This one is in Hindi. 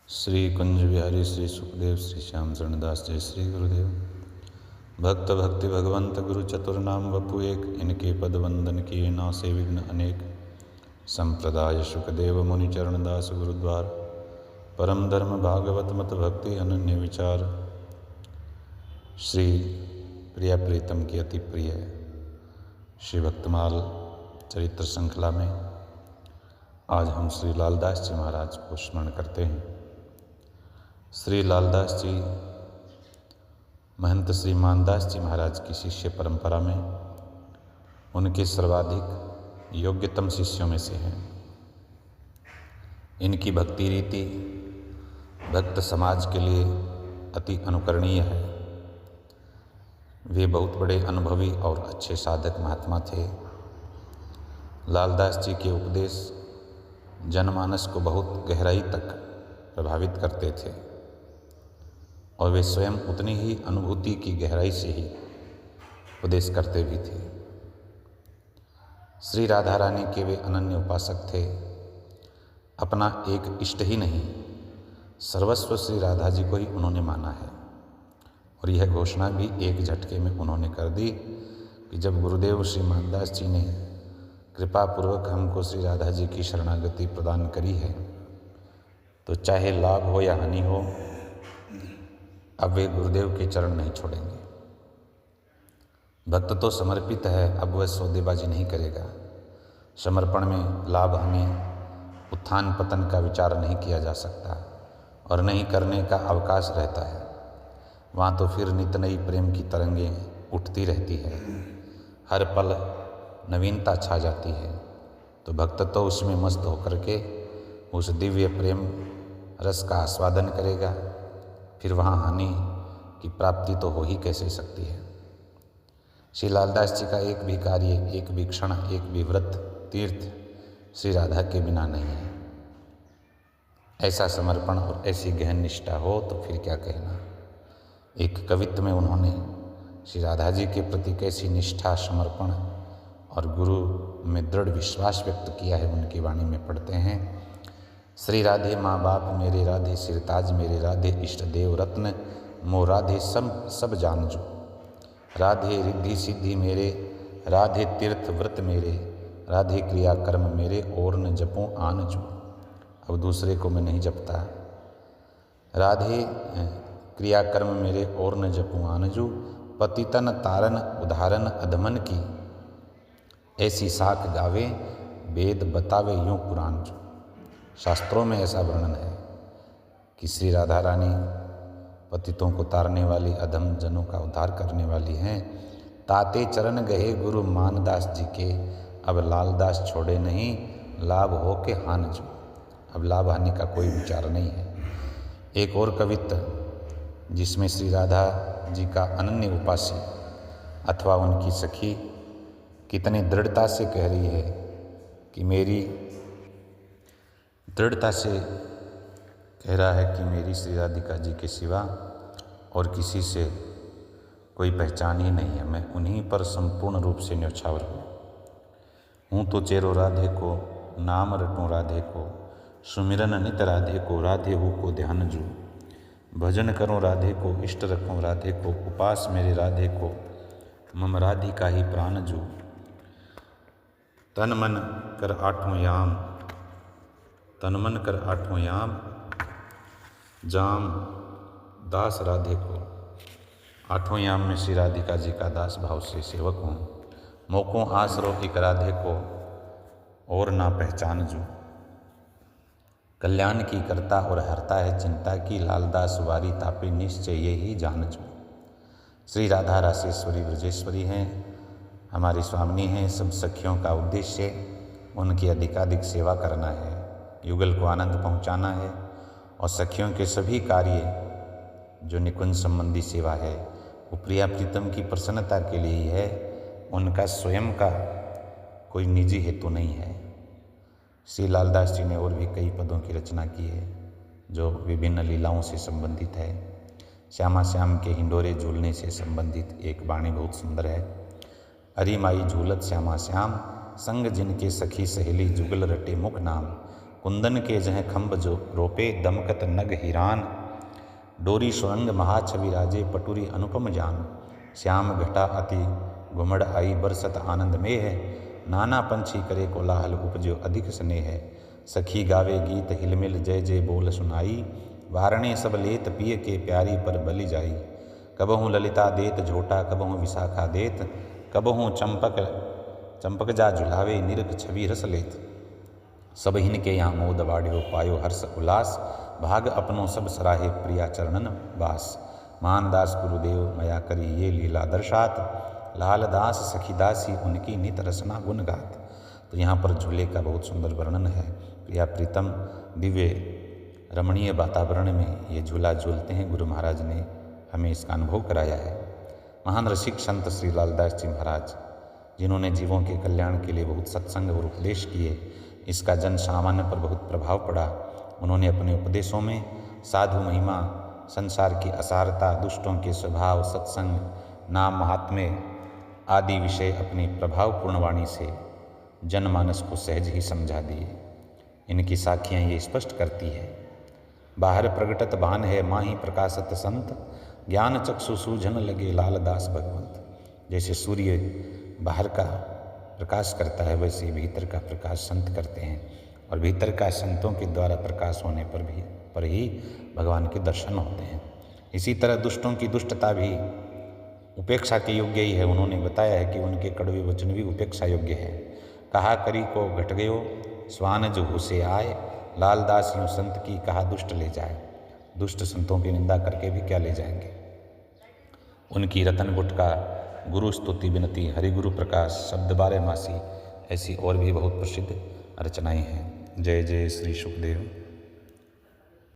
श्री कुंज बिहारी श्री सुखदेव श्री श्याम चरणदास जय श्री गुरुदेव। भक्त भक्ति भगवंत गुरु चतुर्नाम वपु एक, इनके पद वंदन किए ना से विघ्न अनेक। संप्रदाय सुखदेव मुनि चरणदास गुरुद्वार, परम धर्म भागवत मत भक्ति अनन्य विचार। श्री प्रिया प्रीतम की अति प्रिय श्री भक्तमाल चरित्र श्रृंखला में आज हम श्री लालदास जी महाराज को स्मरण करते हैं। श्री लालदास जी महंत श्री मानदास जी महाराज की शिष्य परंपरा में उनके सर्वाधिक योग्यतम शिष्यों में से हैं। इनकी भक्ति रीति भक्त समाज के लिए अति अनुकरणीय है। वे बहुत बड़े अनुभवी और अच्छे साधक महात्मा थे। लालदास जी के उपदेश जनमानस को बहुत गहराई तक प्रभावित करते थे और वे स्वयं उतनी ही अनुभूति की गहराई से ही उपदेश करते भी थे। श्री राधा रानी के वे अनन्य उपासक थे। अपना एक इष्ट ही नहीं, सर्वस्व श्री राधा जी को ही उन्होंने माना है। और यह घोषणा भी एक झटके में उन्होंने कर दी कि जब गुरुदेव श्री मानदास जी ने कृपा पूर्वक हमको श्री राधा जी की शरणागति प्रदान करी है, तो चाहे लाभ हो या हानि हो, अब वे गुरुदेव के चरण नहीं छोड़ेंगे। भक्त तो समर्पित है, अब वह सौदेबाजी नहीं करेगा। समर्पण में लाभ हानि उत्थान पतन का विचार नहीं किया जा सकता और नहीं करने का अवकाश रहता है। वहाँ तो फिर नित नई प्रेम की तरंगें उठती रहती है, हर पल नवीनता छा जाती है। तो भक्त तो उसमें मस्त होकर के उस दिव्य प्रेम रस का आस्वादन करेगा। फिर वहाँ हानि की प्राप्ति तो हो ही कैसे सकती है। श्री लालदास जी का एक भी कार्य, एक भी क्षण, एक भी व्रत तीर्थ श्री राधा के बिना नहीं है। ऐसा समर्पण और ऐसी गहन निष्ठा हो तो फिर क्या कहना। एक कवित्व में उन्होंने श्री राधा जी के प्रति कैसी निष्ठा, समर्पण और गुरु में दृढ़ विश्वास व्यक्त किया है। उनकी वाणी में पढ़ते हैं, श्री राधे माँ बाप मेरे, राधे सिरताज मेरे, राधे इष्ट देव रत्न मो, राधे सब जान जो। राधे रिद्धि सिद्धि मेरे, राधे तीर्थ व्रत मेरे, राधे क्रिया कर्म मेरे, और न जपूं आन जो। अब दूसरे को मैं नहीं जपता। राधे क्रिया कर्म मेरे, और न जपूं आन जो। पतितन तारन उदाहरण अधमन की, ऐसी साख गावे वेद बतावे यूं पुराण जो। शास्त्रों में ऐसा वर्णन है कि श्री राधा रानी पतितों को तारने वाली, अधम जनों का उद्धार करने वाली हैं। ताते चरण गए गुरु मानदास जी के, अब लालदास छोड़े नहीं, लाभ हो के हान जो। अब लाभ हानि का कोई विचार नहीं है। एक और कवित्व जिसमें श्री राधा जी का अनन्य उपासी अथवा उनकी सखी कितनी दृढ़ता से कह रही है कि मेरी दृढ़ता से कह रहा है कि मेरी श्री राधिका जी के सिवा और किसी से कोई पहचान ही नहीं है। मैं उन्हीं पर संपूर्ण रूप से न्यौछावर हूँ तो चेरो राधे को, नाम रटूँ राधे को, सुमिरन नित राधे को, राधे हूँ को ध्यान जू। भजन करूँ राधे को, इष्ट रखूँ राधे को, उपास मेरे राधे को, मम राधिका ही प्राण जू। तन मन कर आठों याम, तन मन कर आठों याम, जाम दास राधे को। आठों याम में श्री राधिका जी का दास भाव से सेवक हूँ। मोकों आसरो एक राधे को, और ना पहचान जू। कल्याण की करता और हरता है चिंता की, लालदास वारी तापे निश्चय ये ही जान जू। श्री राधा रासेश्वरी ब्रजेश्वरी हैं, हमारी स्वामिनी हैं। सब सखियों का उद्देश्य उनकी अधिकाधिक सेवा करना है, युगल को आनंद पहुंचाना है। और सखियों के सभी कार्य जो निकुंज संबंधी सेवा है वो प्रिया प्रीतम की प्रसन्नता के लिए ही है। उनका स्वयं का कोई निजी हेतु नहीं है। श्री लालदास जी ने और भी कई पदों की रचना की है जो विभिन्न लीलाओं से संबंधित है। श्यामा श्याम के हिंडोरे झूलने से संबंधित एक वाणी बहुत सुंदर है। अरी माई झूलत श्यामा श्याम, संग जिनके सखी सहेली, जुगल रटे मुख नाम। कुंदन के जह खम्भ जो रोपे दमकत नग हिरान। डोरी सुरंग महाछवि राजे पटुरी अनुपम जान। श्याम घटा अति घुमड़ आई बरसत आनंद में है। नाना पंछी करे कोलाहल उपजो अधिक स्नेह है। सखी गावे गीत हिलमिल जय जय बोल सुनाई। वारणे सब लेत पिय के प्यारी पर बलि जाई। कबहूँ ललिता देत झोटा कबहूँ विशाखा देत। कबहूँ चंपक जा झुलावे निरख छवि रस लेत। सब हिनके यहाँ मोद बाढ़ियो पायो हर्ष उल्लास। भाग अपनो सब सराहे प्रिया चरणन वास। मानदास गुरुदेव मया करी ये लीला दर्शात। लाल दास सखी दासी उनकी नित रसना गुण गात। तो यहाँ पर झूले का बहुत सुंदर वर्णन है। प्रिया प्रीतम दिव्य रमणीय वातावरण में ये झूला झूलते हैं। गुरु महाराज ने हमें इसका अनुभव कराया है। महान रसिक संत श्री लालदास जी महाराज, जिन्होंने जीवों के कल्याण के लिए बहुत सत्संग और उपदेश किए, इसका जन सामान्य पर बहुत प्रभाव पड़ा। उन्होंने अपने उपदेशों में साधु महिमा, संसार की असारता, दुष्टों के स्वभाव, सत्संग, नाम महात्म्य आदि विषय अपनी प्रभावपूर्ण वाणी से जनमानस को सहज ही समझा दिए। इनकी साखियाँ ये स्पष्ट करती है। बाहर प्रगटत बान है माही प्रकाशत संत। ज्ञान चक्षु सूझन लगे लालदास भगवंत। जैसे सूर्य बाहर का प्रकाश करता है, वैसे भीतर का प्रकाश संत करते हैं। और भीतर का संतों के द्वारा प्रकाश होने पर ही भगवान के दर्शन होते हैं। इसी तरह दुष्टों की दुष्टता भी उपेक्षा के योग्य ही है। उन्होंने बताया है कि उनके कड़वे वचन भी उपेक्षा योग्य है। कहा करी को घट गयो स्वान जो हुसे आए। लालदास यूँ संत की कहा दुष्ट ले जाए। दुष्ट संतों की निंदा करके भी क्या ले जाएंगे। उनकी रतन गुटका, गुरु स्तुति विनती, हरिगुरु प्रकाश, शब्द बारे मासी, ऐसी और भी बहुत प्रसिद्ध रचनाएं हैं। जय जय श्री सुखदेव।